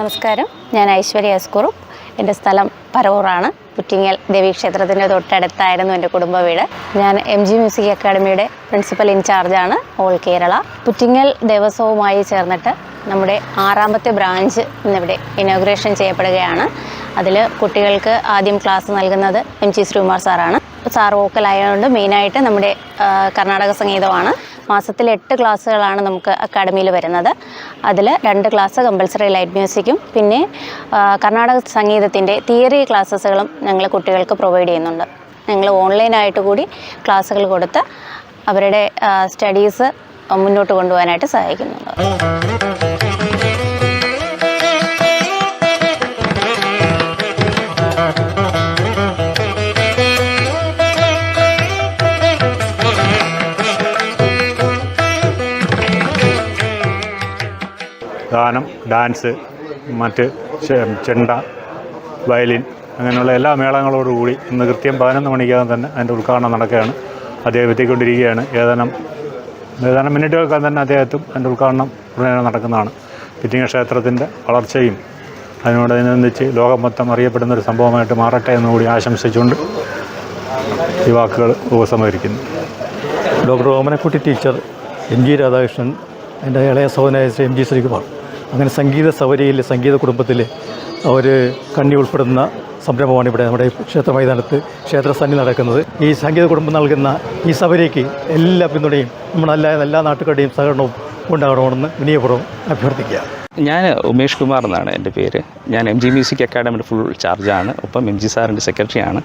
നമസ്കാരം, ഞാൻ ഐശ്വര്യ എസ്കുറുപ്പ്. എൻ്റെ സ്ഥലം പരവൂറാണ്. പുറ്റിങ്ങൽ ദേവീക്ഷേത്രത്തിൻ്റെ തൊട്ടടുത്തായിരുന്നു എൻ്റെ കുടുംബ വീട്. ഞാൻ MG മ്യൂസിക് അക്കാഡമിയുടെ പ്രിൻസിപ്പൽ ഇൻചാർജാണ് ഓൾ കേരള. പുറ്റിങ്ങൽ ദേവസ്വവുമായി ചേർന്നിട്ട് നമ്മുടെ 6ാമത്തെ ബ്രാഞ്ച് ഇന്നിവിടെ ഇനോഗ്രേഷൻ ചെയ്യപ്പെടുകയാണ്. അതിൽ കുട്ടികൾക്ക് ആദ്യം ക്ലാസ് നൽകുന്നത് MG ശ്രീകുമാർ സാറാണ്. സാർ വോക്കലായതുകൊണ്ട് മെയിനായിട്ട് നമ്മുടെ കർണാടക സംഗീതമാണ്. മാസത്തിൽ 8 ക്ലാസ്സുകളാണ് നമുക്ക് അക്കാഡമിയിൽ വരുന്നത്. അതിൽ 2 ക്ലാസ് കമ്പൽസറി ലൈറ്റ് മ്യൂസിക്കും പിന്നെ കർണാടക സംഗീതത്തിൻ്റെ തിയറി ക്ലാസ്സുകളും ഞങ്ങൾ കുട്ടികൾക്ക് പ്രൊവൈഡ് ചെയ്യുന്നുണ്ട്. ഞങ്ങൾ ഓൺലൈനായിട്ട് കൂടി ക്ലാസ്സുകൾ കൊടുത്ത് അവരുടെ സ്റ്റഡീസ് മുന്നോട്ട് കൊണ്ടുപോകാനായിട്ട് സഹായിക്കുന്നുണ്ട്. ഗാനം, ഡാൻസ്, മറ്റ് ചെണ്ട, വയലിൻ അങ്ങനെയുള്ള എല്ലാ മേളങ്ങളോടുകൂടി ഇന്ന് കൃത്യം 11 മണിക്കകം തന്നെ അതിൻ്റെ ഉദ്ഘാടനം നടക്കുകയാണ്. അദ്ദേഹം എത്തിക്കൊണ്ടിരിക്കുകയാണ്. ഏതാനും മിനിറ്റുകൾക്കകം തന്നെ അദ്ദേഹത്തും അതിൻ്റെ ഉദ്ഘാടനം ഉടനെ നടക്കുന്നതാണ്. പുറ്റിങ്ങൽ ക്ഷേത്രത്തിൻ്റെ വളർച്ചയും അതിനോടനുബന്ധിച്ച് ലോകം മൊത്തം അറിയപ്പെടുന്നൊരു സംഭവമായിട്ട് മാറട്ടെ എന്നുകൂടി ആശംസിച്ചുകൊണ്ട് ഈ വാക്കുകൾ ഉപസംഹരിക്കുന്നു. ഡോക്ടർ ഓമനക്കുട്ടി ടീച്ചർ, MG രാധാകൃഷ്ണൻ, എൻ്റെ ഇളയ സഹോദരനായ MG ശ്രീകുമാർ. അങ്ങനെ സംഗീത സവരിയിൽ, സംഗീത കുടുംബത്തിൽ അവർ കണ്ണി ഉൾപ്പെടുന്ന സംരംഭമാണ് ഇവിടെ നമ്മുടെ ക്ഷേത്ര മൈതാനത്ത് ക്ഷേത്രസന്നിധി നടക്കുന്നത്. ഈ സംഗീത കുടുംബം നൽകുന്ന ഈ സവരിക്ക് എല്ലാ പിന്തുണയും നമ്മുടെ എല്ലാ നാട്ടുകാരുടെയും സഹകരണവും ഉണ്ടാകണമെന്ന് വിനയപൂർവ്വം അഭ്യർത്ഥിക്കുക. ഞാൻ ഉമേഷ് കുമാർ എന്നാണ് എൻ്റെ പേര്. ഞാൻ MG മ്യൂസിക് അക്കാഡമിയുടെ ഫുൾ ചാർജാണ്. ഒപ്പം MG സാറിൻ്റെ സെക്രട്ടറിയാണ്.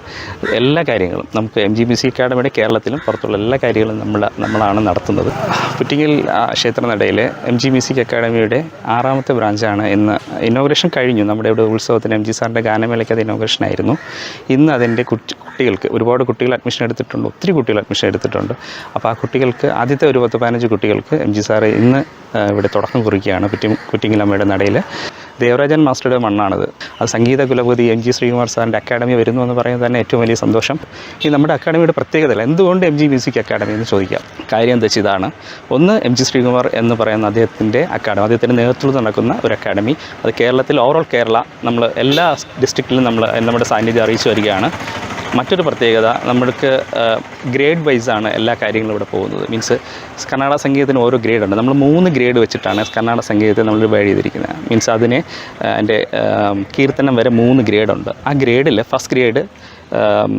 എല്ലാ കാര്യങ്ങളും നമുക്ക് MG മ്യൂസിക് അക്കാഡമിയുടെ കേരളത്തിലും പുറത്തുള്ള എല്ലാ കാര്യങ്ങളും നമ്മളാണ് നടത്തുന്നത്. പുറ്റിങ്ങൽ ക്ഷേത്രനടയിൽ MG മ്യൂസിക് അക്കാഡമിയുടെ 6ാമത്തെ ബ്രാഞ്ചാണ് ഇന്ന്. ഇനോഗ്രേഷൻ കഴിഞ്ഞു. നമ്മുടെ ഇവിടെ ഉത്സവത്തിന് MG സാറിൻ്റെ ഗാനമേളയ്ക്ക് അത് ഇനോഗ്രേഷൻ ആയിരുന്നു. ഇന്ന് അതിൻ്റെ കുട്ടികൾക്ക് ഒരുപാട് കുട്ടികൾ അഡ്മിഷൻ എടുത്തിട്ടുണ്ട്. ഒത്തിരി കുട്ടികൾ അഡ്മിഷൻ എടുത്തിട്ടുണ്ട്. അപ്പോൾ ആ കുട്ടികൾക്ക് ആദ്യത്തെ ഒരു 10-15 കുട്ടികൾക്ക് MG സാറ് ഇന്ന് ഇവിടെ തുടക്കം കുറിക്കുകയാണ്. പുറ്റിങ്ങലമ്മയുടെ നടയിൽ ദേവരാജൻ മാസ്റ്ററുടെ മണ്ണാണത്. അത് സംഗീത കുലപതി MG ശ്രീകുമാർ സാറിൻ്റെ അക്കാഡമി വരുന്നു എന്ന് പറയുന്നത് തന്നെ ഏറ്റവും വലിയ സന്തോഷം. ഈ നമ്മുടെ അക്കാഡമിയുടെ പ്രത്യേകത എന്തുകൊണ്ട് MG മ്യൂസിക് അക്കാഡമി എന്ന് ചോദിക്കാം. കാര്യം എന്താ വെച്ചാൽ ഇതാണ്. ഒന്ന്, MG ശ്രീകുമാർ എന്ന് പറയുന്ന അദ്ദേഹത്തിൻ്റെ അദ്ദേഹത്തിൻ്റെ നേതൃത്വത്തിൽ നടക്കുന്ന ഒരു അക്കാഡമി. അത് കേരളത്തിൽ ഓവറോൾ കേരള നമ്മൾ എല്ലാ ഡിസ്ട്രിക്റ്റിലും നമ്മുടെ സാന്നിധ്യം അറിയിച്ചു വരികയാണ്. മറ്റൊരു പ്രത്യേകത, നമ്മൾക്ക് ഗ്രേഡ് വൈസാണ് എല്ലാ കാര്യങ്ങളും ഇവിടെ പോകുന്നത്. മീൻസ് കർണാടക സംഗീതത്തിന് ഓരോ ഗ്രേഡുണ്ട്. നമ്മൾ 3 ഗ്രേഡ് വെച്ചിട്ടാണ് കർണാടക സംഗീതത്തെ നമ്മൾ ഡിവൈഡ് ചെയ്തിരിക്കുന്നത്. മീൻസ് അതിന് എൻ്റെ കീർത്തനം വരെ 3 ഗ്രേഡുണ്ട്. ആ ഗ്രേഡിൽ ഫസ്റ്റ് ഗ്രേഡ്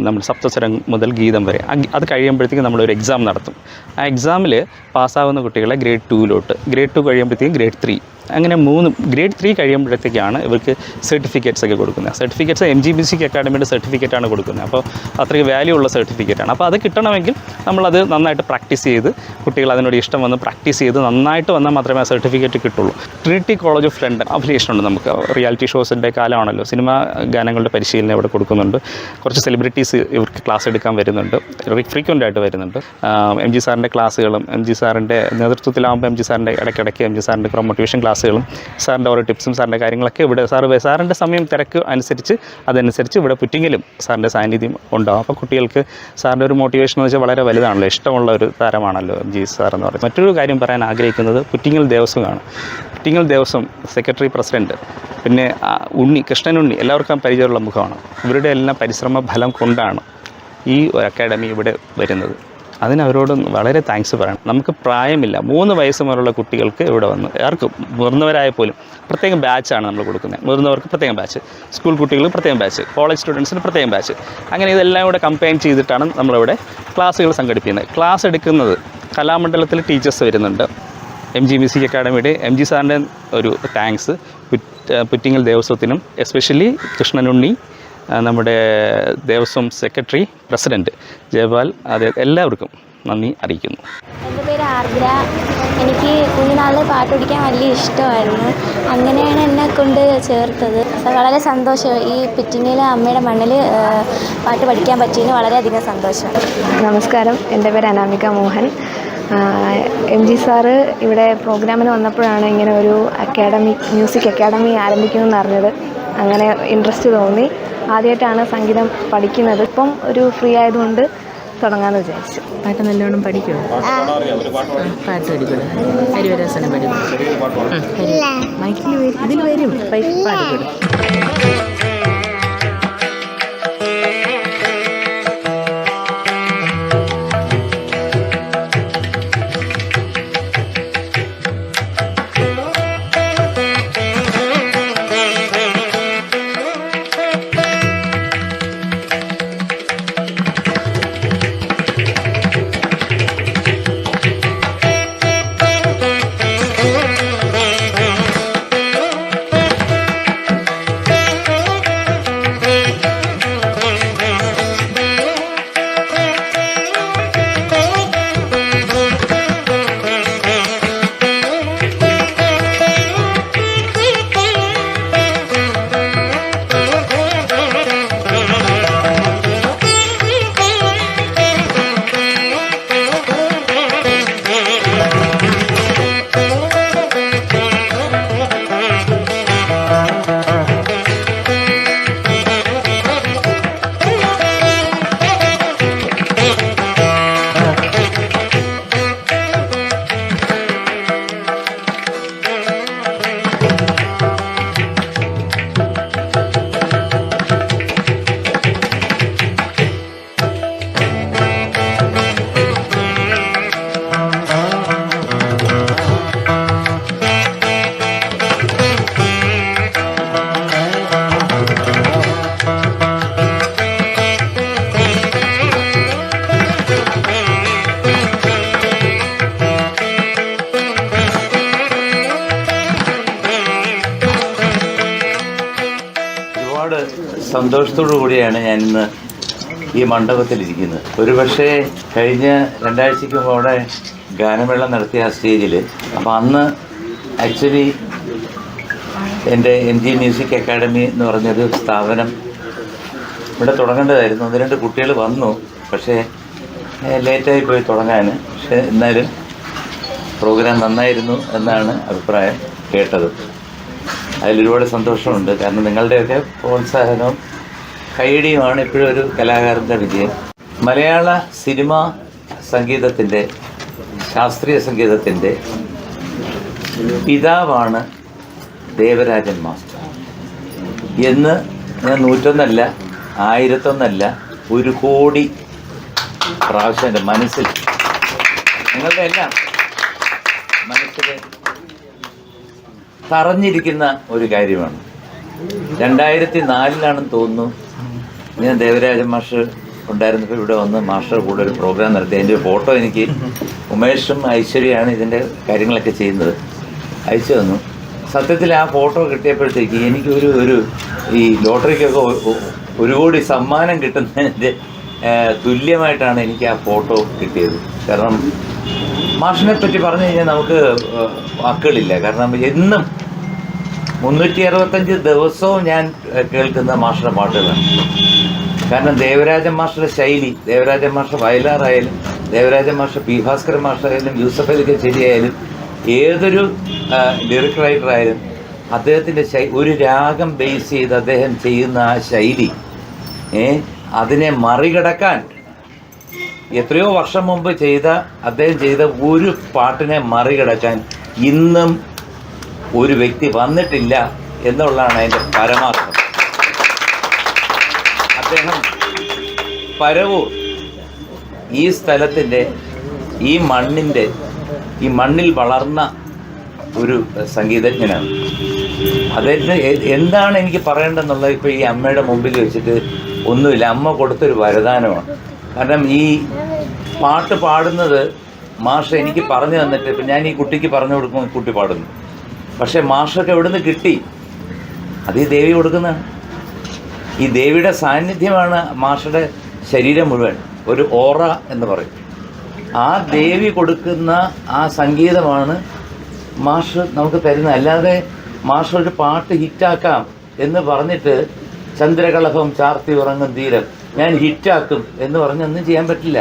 നമ്മൾ സപ്തസ്വരം മുതൽ ഗീതം വരെ അത് കഴിയുമ്പോഴത്തേക്കും നമ്മളൊരു എക്സാം നടത്തും. ആ എക്സാമിൽ പാസ്സാവുന്ന കുട്ടികളെ ഗ്രേഡ് 2 ഗ്രേഡ് 2 കഴിയുമ്പോഴത്തേക്കും ഗ്രേഡ് 3 അങ്ങനെ 3 ഗ്രേഡ് 3 കഴിയുമ്പോഴത്തേക്കാണ് ഇവർക്ക് സർട്ടിഫിക്കറ്റ്സ് ഒക്കെ കൊടുക്കുന്നത്. സർട്ടിഫിക്കറ്റ്സ് MG മ്യൂസിക് അക്കാഡമിയുടെ സർട്ടിഫിക്കറ്റാണ് കൊടുക്കുന്നത്. അപ്പോൾ അത്രയ്ക്ക് വാല്യൂ ഉള്ള സർട്ടിഫിക്കറ്റാണ്. അപ്പോൾ അത് കിട്ടണമെങ്കിൽ നമ്മളത് നന്നായിട്ട് പ്രാക്ടീസ് ചെയ്ത് കുട്ടികൾ അതിനോട് ഇഷ്ടം വന്ന് പ്രാക്ടീസ് ചെയ്ത് നന്നായിട്ട് വന്നാൽ മാത്രമേ ആ സർട്ടിഫിക്കറ്റ് കിട്ടുള്ളൂ. Trinity college of London affiliation ഉണ്ട്. നമുക്ക് റിയാലിറ്റി ഷോസിൻ്റെ കാലമാണല്ലോ. സിനിമാ ഗാനങ്ങളുടെ പരിശീലനം ഇവിടെ കൊടുക്കുന്നുണ്ട്. കുറച്ച് സെലിബ്രിറ്റീസ് ഇവർക്ക് ക്ലാസ് എടുക്കാൻ വരുന്നുണ്ട്. ഫ്രീക്വൻ്റ് ആയിട്ട് വരുന്നുണ്ട്. MG സാറിൻ്റെ ക്ലാസ്സുകളും MG സാറിൻ്റെ നേതൃത്വത്തിലാകുമ്പോൾ MG സാറിൻ്റെ ഇടയ്ക്കിടയ്ക്ക് MG സാറിൻ്റെ മോട്ടിവേഷൻ ക്ലാസ്സുകളും സാറിൻ്റെ ഓരോ ടിപ്സും സാറിൻ്റെ കാര്യങ്ങളൊക്കെ ഇവിടെ സാറിൻ്റെ സമയം തിരക്ക് അതനുസരിച്ച് ഇവിടെ പുറ്റിങ്ങലും സാറിൻ്റെ സാന്നിധ്യം ഉണ്ടാകും. അപ്പോൾ കുട്ടികൾക്ക് സാറിൻ്റെ ഒരു മോട്ടിവേഷൻ എന്ന് വെച്ചാൽ വളരെ വലുതാണല്ലോ. ഇഷ്ടമുള്ള ഒരു താരമാണല്ലോ MG സാർ എന്ന് പറയുന്നത്. മറ്റൊരു കാര്യം പറയാൻ ആഗ്രഹിക്കുന്നത് പുറ്റിങ്ങൽ ദേവസ്വമാണ്. പുറ്റിങ്ങൽ ദേവസ്വം സെക്രട്ടറി പ്രസിഡൻറ്റ്, പിന്നെ കൃഷ്ണനുണ്ണി എല്ലാവർക്കും പരിചയമുള്ള മുഖമാണ്. ഇവരുടെ എല്ലാം പരിശ്രമ ഫലം കൊണ്ടാണ് ഈ അക്കാഡമി ഇവിടെ വരുന്നത്. അതിന് അവരോട് വളരെ താങ്ക്സ് പറയണം. നമുക്ക് പ്രായമില്ല, 3 വയസ്സ് മുതലുള്ള കുട്ടികൾക്ക് ഇവിടെ വന്ന് ആർക്കും മുതിർന്നവരായ പോലും പ്രത്യേകം ബാച്ചാണ് നമ്മൾ കൊടുക്കുന്നത്. മുതിർന്നവർക്ക് പ്രത്യേകം ബാച്ച്, സ്കൂൾ കുട്ടികൾക്ക് പ്രത്യേകം ബാച്ച്, കോളേജ് സ്റ്റുഡൻസിന് പ്രത്യേകം ബാച്ച്, അങ്ങനെ ഇതെല്ലാം കൂടെ കമ്പൈൻ ചെയ്തിട്ടാണ് നമ്മളിവിടെ ക്ലാസ്സുകൾ സംഘടിപ്പിക്കുന്നത്. ക്ലാസ് എടുക്കുന്നത് കലാമണ്ഡലത്തിൽ ടീച്ചേഴ്സ് വരുന്നുണ്ട്. MG മ്യൂസിക് അക്കാഡമിയുടെ MG സാറിൻ്റെ ഒരു താങ്ക്സ് പുറ്റിങ്ങൽ ദേവസ്വത്തിനും എസ്പെഷ്യലി കൃഷ്ണനുണ്ണി, നമ്മുടെ ദേവസ്വം സെക്രട്ടറി, പ്രസിഡൻറ്റ് ജയപാൽ, എല്ലാവർക്കും നന്ദി അറിയിക്കുന്നു. എൻ്റെ പേര് ആർദ്ര. എനിക്ക് കുഞ്ഞുനാളിൽ പാട്ട് പഠിക്കാൻ വലിയ ഇഷ്ടമായിരുന്നു. അങ്ങനെയാണ് എന്നെ കൊണ്ട് ചേർത്തത്. വളരെ സന്തോഷം. ഈ പുറ്റിങ്ങയിലെ അമ്മയുടെ മണ്ണിൽ പാട്ട് പഠിക്കാൻ പറ്റിയതിന് വളരെയധികം സന്തോഷം. നമസ്കാരം, എൻ്റെ പേര് അനാമിക മോഹൻ. MG സാറ് ഇവിടെ പ്രോഗ്രാമിന് വന്നപ്പോഴാണ് ഇങ്ങനെ ഒരു മ്യൂസിക് അക്കാഡമി ആരംഭിക്കുമെന്ന് അറിഞ്ഞത്. അങ്ങനെ ഇൻട്രസ്റ്റ് തോന്നി. ആദ്യമായിട്ടാണ് സംഗീതം പഠിക്കുന്നത്. ഇപ്പം ഒരു ഫ്രീ ആയതുകൊണ്ട് തുടങ്ങാമെന്ന് വിചാരിച്ചു. പാട്ട് നല്ലോണം പഠിക്കുമോ? പാട്ട് പഠിക്കണം. ഹരിവരാസനം പഠിക്കും. മൈക്കിൽ ഇതിൽ വരും പാടിക്കൊടു. സന്തോഷത്തോടു കൂടിയാണ് ഞാനിന്ന് ഈ മണ്ഡപത്തിലിരിക്കുന്നത്. ഒരുപക്ഷെ കഴിഞ്ഞ 2 ആഴ്ചയ്ക്ക് മുമ്പ് അവിടെ ഗാനമേള നടത്തിയ ആ സ്റ്റേജിൽ, അപ്പോൾ അന്ന് ആക്ച്വലി എൻ്റെ MG മ്യൂസിക് അക്കാഡമി എന്ന് പറഞ്ഞൊരു സ്ഥാപനം ഇവിടെ തുടങ്ങേണ്ടതായിരുന്നു. 1-2 കുട്ടികൾ വന്നു, പക്ഷേ ലേറ്റായി പോയി തുടങ്ങാൻ. പക്ഷേ എന്നാലും പ്രോഗ്രാം നന്നായിരുന്നു എന്നാണ് അഭിപ്രായം കേട്ടത്. അതിലൊരുപാട് സന്തോഷമുണ്ട്. കാരണം നിങ്ങളുടെയൊക്കെ പ്രോത്സാഹനവും കൈയടിയുമാണ് എപ്പോഴും ഒരു കലാകാരൻ്റെ വിജയം. മലയാള സിനിമ സംഗീതത്തിൻ്റെ, ശാസ്ത്രീയ സംഗീതത്തിൻ്റെ പിതാവാണ് ദേവരാജൻ മാസ്റ്റർ എന്ന് ഞാൻ 101 1001 1 കോടി പ്രാവശ്യം എൻ്റെ മനസ്സിൽ, നിങ്ങളുടെ എല്ലാം മനസ്സിൽ തറഞ്ഞിരിക്കുന്ന ഒരു കാര്യമാണ്. 2004 തോന്നുന്നു ഞാൻ ദേവരാജൻ മാസ്റ്റർ ഉണ്ടായിരുന്നപ്പോൾ ഇവിടെ വന്ന് മാസ്റ്റർ കൂടെ ഒരു പ്രോഗ്രാം നടത്തി. അതിൻ്റെ ഒരു ഫോട്ടോ എനിക്ക് ഉമേഷും ഐശ്വര്യയാണ് ഇതിൻ്റെ കാര്യങ്ങളൊക്കെ ചെയ്യുന്നത് അയച്ചു തന്നു. സത്യത്തിൽ ആ ഫോട്ടോ കിട്ടിയപ്പോഴത്തേക്ക് എനിക്ക് ഒരു ഈ ലോട്ടറിക്കൊക്കെ 1 കോടി സമ്മാനം കിട്ടുന്നതിൻ്റെ തുല്യമായിട്ടാണ് എനിക്ക് ആ ഫോട്ടോ കിട്ടിയത്. കാരണം മാഷിനെ പറ്റി പറഞ്ഞു കഴിഞ്ഞാൽ നമുക്ക് വാക്കുകളില്ല. കാരണം എന്നും 365 ദിവസവും ഞാൻ കേൾക്കുന്ന മാസ്റ്ററുടെ പാട്ടുകളാണ്. കാരണം ദേവരാജൻ മാസ്റ്ററുടെ ശൈലി, ദേവരാജൻ മാസ്റ്റർ വയലാറായാലും, ദേവരാജൻ മാസ്റ്റർ പി ഭാസ്കരൻ മാസ്റ്ററായാലും, യൂസഫ് അലി കച്ചേരിയായാലും, ഏതൊരു ലിറിക് റൈറ്ററായാലും അദ്ദേഹത്തിൻ്റെ ഒരു രാഗം ബേസ് ചെയ്ത് അദ്ദേഹം ചെയ്യുന്ന ആ ശൈലി, അതിനെ മറികടക്കാൻ എത്രയോ വർഷം മുമ്പ് അദ്ദേഹം ചെയ്ത ഒരു പാട്ടിനെ മറികടക്കാൻ ഇന്നും ഒരു വ്യക്തി വന്നിട്ടില്ല എന്നുള്ളതാണ് അതിൻ്റെ പരമാർത്ഥം. അദ്ദേഹം പരവൂർ ഈ സ്ഥലത്തിൻ്റെ ഈ മണ്ണിൽ വളർന്ന ഒരു സംഗീതജ്ഞനാണ്. അതായത് എന്താണ് എനിക്ക് പറയേണ്ടതെന്നുള്ളത് ഇപ്പോൾ ഈ അമ്മയുടെ മുമ്പിൽ വെച്ചിട്ട് ഒന്നുമില്ല. അമ്മ കൊടുത്തൊരു വരദാനമാണ്. കാരണം ഈ പാട്ട് പാടുന്നത് മാഷ് എനിക്ക് പറഞ്ഞു തന്നിട്ട്, ഇപ്പം ഞാൻ ഈ കുട്ടിക്ക് പറഞ്ഞു കൊടുക്കുമ്പോൾ കുട്ടി പാടുന്നു. പക്ഷേ മാഷൊക്കെ എവിടുന്ന് കിട്ടി? അത് ഈ ദേവി കൊടുക്കുന്നതാണ്. ഈ ദേവിയുടെ സാന്നിധ്യമാണ് മാഷയുടെ ശരീരം മുഴുവൻ. ഒരു ഓറ എന്ന് പറയും. ആ ദേവി കൊടുക്കുന്ന ആ സംഗീതമാണ് മാഷ് നമുക്ക് തരുന്നത്. അല്ലാതെ മാഷ് ഒരു പാട്ട് ഹിറ്റാക്കാം എന്ന് പറഞ്ഞിട്ട് ചന്ദ്രകളഭം ചാർത്തി ഉറങ്ങും തീരം ഞാൻ ഹിറ്റാക്കും എന്ന് പറഞ്ഞൊന്നും ചെയ്യാൻ പറ്റില്ല.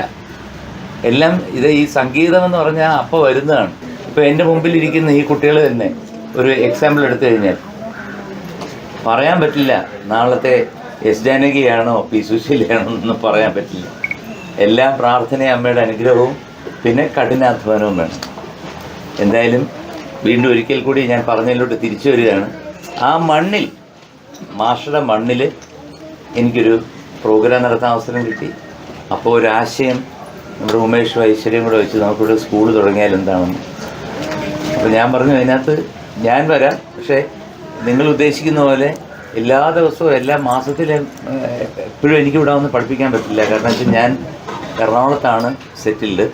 എല്ലാം ഈ സംഗീതം എന്ന് പറഞ്ഞാൽ അപ്പോൾ വരുന്നതാണ്. ഇപ്പോൾ എൻ്റെ മുമ്പിലിരിക്കുന്ന ഈ കുട്ടികൾ തന്നെ ഒരു എക്സാമ്പിൾ എടുത്തു കഴിഞ്ഞാൽ പറയാൻ പറ്റില്ല നാളത്തെ എസ് ജാനകിയാണോ പി സുശീലയാണോ എന്നൊന്നും പറയാൻ പറ്റില്ല. എല്ലാം പ്രാർത്ഥനയും അമ്മയുടെ അനുഗ്രഹവും പിന്നെ കഠിനാധ്വാനവും വേണം. എന്തായാലും വീണ്ടും ഒരിക്കൽ കൂടി ഞാൻ പറഞ്ഞതിലോട്ട് തിരിച്ചു വരികയാണ്. ആ മണ്ണിൽ, മാഷയുടെ മണ്ണിൽ എനിക്കൊരു പ്രോഗ്രാം നടത്താൻ അവസരം കിട്ടി. അപ്പോൾ ഒരാശയം നമ്മുടെ ഉമേഷും ഐശ്വര്യം കൂടെ വെച്ച് നമുക്കിവിടെ സ്കൂൾ തുടങ്ങിയാൽ എന്താണെന്ന്. അപ്പോൾ ഞാൻ പറഞ്ഞു അതിനകത്ത് ഞാൻ വരാം, പക്ഷേ നിങ്ങൾ ഉദ്ദേശിക്കുന്ന പോലെ എല്ലാ ദിവസവും എല്ലാ മാസത്തിലും എപ്പോഴും എനിക്കിവിടെ വന്ന് പഠിപ്പിക്കാൻ പറ്റില്ല. കാരണം വെച്ചാൽ ഞാൻ എറണാകുളത്താണ് സെറ്റിൽഡ്.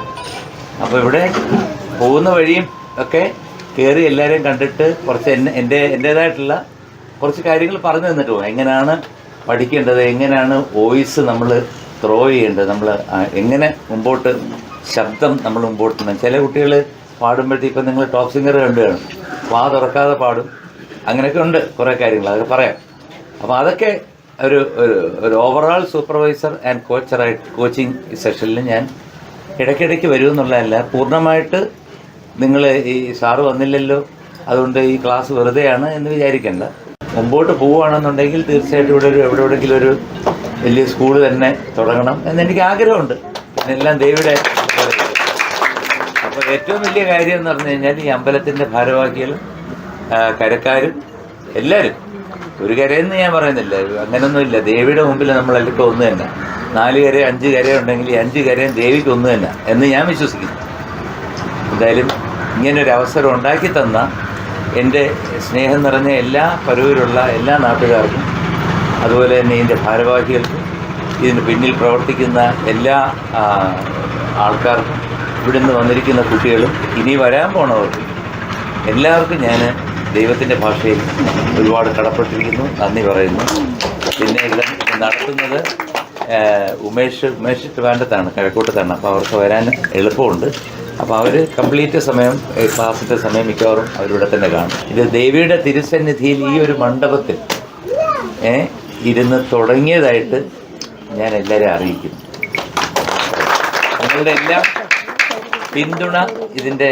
അപ്പോൾ ഇവിടെ പോകുന്ന വഴിയും ഒക്കെ കയറി എല്ലാവരെയും കണ്ടിട്ട് കുറച്ച് എൻ്റേതായിട്ടുള്ള കുറച്ച് കാര്യങ്ങൾ പറഞ്ഞു തന്നിട്ട് പോകും. എങ്ങനെയാണ് പഠിക്കേണ്ടത്, എങ്ങനെയാണ് വോയിസ് നമ്മൾ ത്രോ ചെയ്യേണ്ടത്, നമ്മൾ എങ്ങനെ മുമ്പോട്ട് ശബ്ദം നമ്മൾ മുമ്പോട്ട് തന്നെ. ചില കുട്ടികൾ പാടുമ്പോഴത്തേക്ക് ഇപ്പം നിങ്ങൾ ടോപ്പ് സിംഗർ കണ്ടു കാണും, വാ തുറക്കാതെ പാടും. അങ്ങനെയൊക്കെ ഉണ്ട് കുറേ കാര്യങ്ങൾ, അതൊക്കെ പറയാം. അപ്പോൾ അതൊക്കെ ഒരു ഓവറോൾ സൂപ്പർവൈസർ ആൻഡ് കോച്ചിങ് സെഷനിൽ ഞാൻ ഇടയ്ക്കിടയ്ക്ക് വരുമെന്നുള്ളതല്ല. പൂർണ്ണമായിട്ട് നിങ്ങൾ ഈ സാറ് വന്നില്ലല്ലോ അതുകൊണ്ട് ഈ ക്ലാസ് വെറുതെയാണ് എന്ന് വിചാരിക്കേണ്ട. മുമ്പോട്ട് പോവുകയാണെന്നുണ്ടെങ്കിൽ തീർച്ചയായിട്ടും ഇവിടെ എവിടെയെങ്കിലും ഒരു വലിയ സ്കൂൾ തന്നെ തുടങ്ങണം എന്നെനിക്ക് ആഗ്രഹമുണ്ട്. എല്ലാം ദേവിയുടെ. അപ്പോൾ ഏറ്റവും വലിയ കാര്യം എന്ന് പറഞ്ഞു കഴിഞ്ഞാൽ ഈ അമ്പലത്തിൻ്റെ ഭാരവാഹികളും കരക്കാരും എല്ലാവരും, ഒരു കരയെന്ന് ഞാൻ പറയുന്നില്ല, അങ്ങനെയൊന്നുമില്ല. ദേവിയുടെ മുമ്പിൽ നമ്മളെല്ലാം ഒന്ന് തന്നെ. 4 കര 5 കര ഉണ്ടെങ്കിൽ ഈ 5 കരയും ദേവിക്ക് ഒന്ന് തന്നെ എന്ന് ഞാൻ വിശ്വസിക്കുന്നു. എന്തായാലും ഇങ്ങനൊരു അവസരം ഉണ്ടാക്കി തന്ന എൻ്റെ സ്നേഹം നിറഞ്ഞ എല്ലാ പരൂരിലുള്ള എല്ലാ നാട്ടുകാർക്കും, അതുപോലെ തന്നെ ഇതിൻ്റെ ഭാരവാഹികൾക്കും, ഇതിന് പിന്നിൽ പ്രവർത്തിക്കുന്ന എല്ലാ ആൾക്കാർക്കും, ഇവിടുന്ന് വന്നിരിക്കുന്ന കുട്ടികളും ഇനി വരാൻ പോണവർക്കും എല്ലാവർക്കും ഞാൻ ദൈവത്തിൻ്റെ ഭാഷയിൽ ഒരുപാട് കടപ്പെട്ടിരിക്കുന്നു, നന്ദി പറയുന്നു. പിന്നെ ഇവിടെ നടത്തുന്നത് ഉമേഷ് ട്രിവാൻഡ്രത്താണ്, കിഴക്കൂട്ടത്താണ്. അപ്പോൾ അവർക്ക് വരാൻ എളുപ്പമുണ്ട്. അപ്പോൾ അവർ കംപ്ലീറ്റ് സമയം ക്ലാസ്സിൻ്റെ സമയം മിക്കവാറും അവരിവിടെ തന്നെ കാണും. ഇത് ദേവിയുടെ തിരുസന്നിധിയിൽ ഈ ഒരു മണ്ഡപത്തിൽ ഇരുന്ന് തുടങ്ങിയതായിട്ട് ഞാൻ എല്ലാവരെയും അറിയിക്കുന്നു. നിങ്ങളുടെ എല്ലാം പിന്തുണ ഇതിൻ്റെ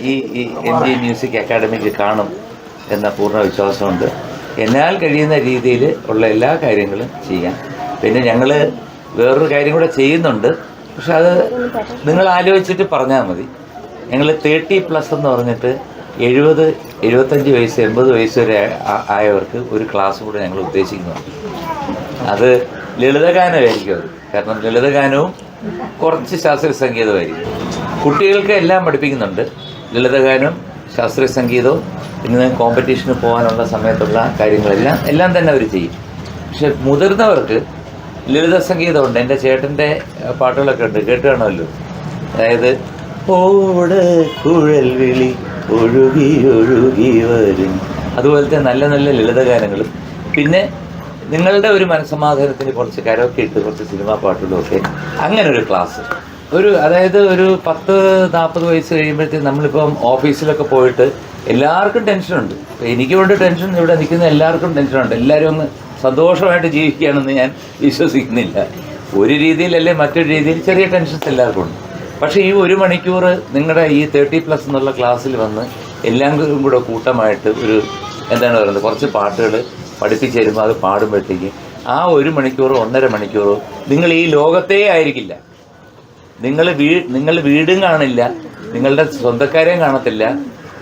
ഈ MG മ്യൂസിക് അക്കാഡമിക്ക് കാണും എന്ന പൂർണ്ണ വിശ്വാസമുണ്ട്. എന്നാൽ കഴിയുന്ന രീതിയിൽ ഉള്ള എല്ലാ കാര്യങ്ങളും ചെയ്യാം. പിന്നെ ഞങ്ങൾ വേറൊരു കാര്യം കൂടെ ചെയ്യുന്നുണ്ട്, പക്ഷെ അത് നിങ്ങൾ ആലോചിച്ചിട്ട് പറഞ്ഞാൽ മതി. ഞങ്ങൾ 30+ എന്ന് പറഞ്ഞിട്ട് 70, 75 വയസ്സ് 80 വയസ്സ് വരെ ആയവർക്ക് ഒരു ക്ലാസ് കൂടെ ഞങ്ങൾ ഉദ്ദേശിക്കുന്നുണ്ട്. അത് ലളിതഗാനമായിരിക്കും അത്. കാരണം ലളിതഗാനവും കുറച്ച് ശാസ്ത്രീയ സംഗീതമായിരിക്കും. കുട്ടികൾക്ക് എല്ലാം പഠിപ്പിക്കുന്നുണ്ട്, ലളിതഗാനവും ശാസ്ത്രീയ സംഗീതവും. ഇന്ന് കോമ്പറ്റീഷന് പോകാനുള്ള സമയത്തുള്ള എല്ലാം തന്നെ അവർ ചെയ്യും. പക്ഷെ മുതിർന്നവർക്ക് ലളിത സംഗീതമുണ്ട്. എൻ്റെ ചേട്ടൻ്റെ പാട്ടുകളൊക്കെ ഉണ്ട്, കേട്ട് കാണുമല്ലോ. അതായത് ഓട് കുഴൽ വിളി ഒഴുകി ഒഴുകി വരും, അതുപോലത്തെ നല്ല നല്ല ലളിതഗാനങ്ങളും. പിന്നെ നിങ്ങളുടെ ഒരു മനസ്സമാധാനത്തിന് കുറച്ച് കരോക്കെ ഇട്ട് കുറച്ച് സിനിമാ പാട്ടുകളുമൊക്കെ, അങ്ങനെ ഒരു ക്ലാസ്. അതായത് ഒരു 10-40 വയസ്സ് കഴിയുമ്പോഴത്തേക്ക് നമ്മളിപ്പം ഓഫീസിലൊക്കെ പോയിട്ട് എല്ലാവർക്കും ടെൻഷനുണ്ട്. എനിക്കുണ്ട് ടെൻഷൻ, ഇവിടെ നിൽക്കുന്ന എല്ലാവർക്കും ടെൻഷനുണ്ട്. എല്ലാവരും ഒന്ന് സന്തോഷമായിട്ട് ജീവിക്കുകയാണെന്ന് ഞാൻ വിശ്വസിക്കുന്നില്ല. ഒരു രീതിയിലല്ലേ മറ്റൊരു രീതിയിൽ ചെറിയ ടെൻഷൻസ് എല്ലാവർക്കും ഉണ്ട്. പക്ഷേ ഈ 1 മണിക്കൂർ നിങ്ങളുടെ ഈ 30+ എന്നുള്ള ക്ലാസ്സിൽ വന്ന് എല്ലാം കൂടെ കൂട്ടമായിട്ട് ഒരു എന്താണ് പറയുന്നത്, കുറച്ച് പാട്ടുകൾ പഠിപ്പിച്ച് തരുമ്പോൾ അത് പാടുമ്പോഴത്തേക്ക് ആ 1 മണിക്കൂറോ 1.5 മണിക്കൂറോ നിങ്ങൾ ഈ ലോകത്തേ ആയിരിക്കില്ല. നിങ്ങൾ വീടും കാണില്ല, നിങ്ങളുടെ സ്വന്തക്കാരെയും കാണത്തില്ല,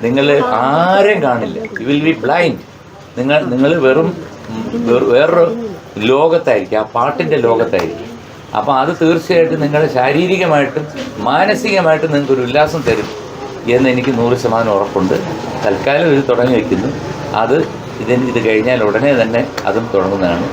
നിങ്ങൾ ആരെയും കാണില്ല. You will be blind. നിങ്ങൾ വേറൊരു ലോകത്തായിരിക്കും, ആ പാട്ടിൻ്റെ ലോകത്തായിരിക്കും. അപ്പോൾ അത് തീർച്ചയായിട്ടും നിങ്ങളുടെ ശാരീരികമായിട്ടും മാനസികമായിട്ടും നിങ്ങൾക്കൊരു ഉല്ലാസം തരും എന്ന് എനിക്ക് 100% ഉറപ്പുണ്ട്. തൽക്കാലം ഇത് തുടങ്ങി വയ്ക്കുന്നു. ഇത് കഴിഞ്ഞാൽ ഉടനെ തന്നെ അതും തുടങ്ങുന്നതാണ്.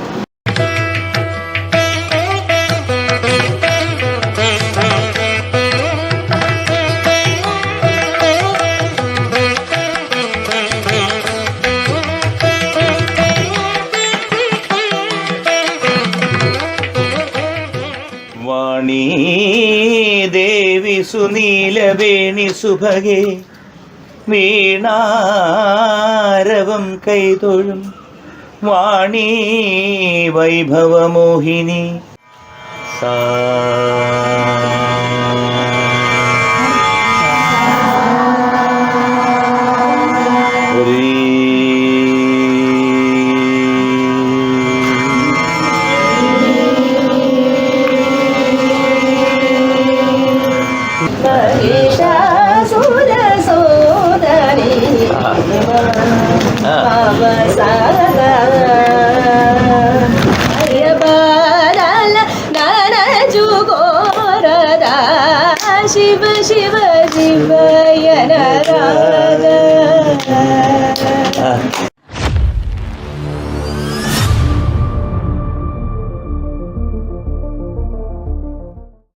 വാണീ ദേവി സുനീലവേണി സുഭഗേ വീണാരവം കൈതൊഴും വാണീ വൈഭവമോഹിനി സാ शिव शिव शिवयन राग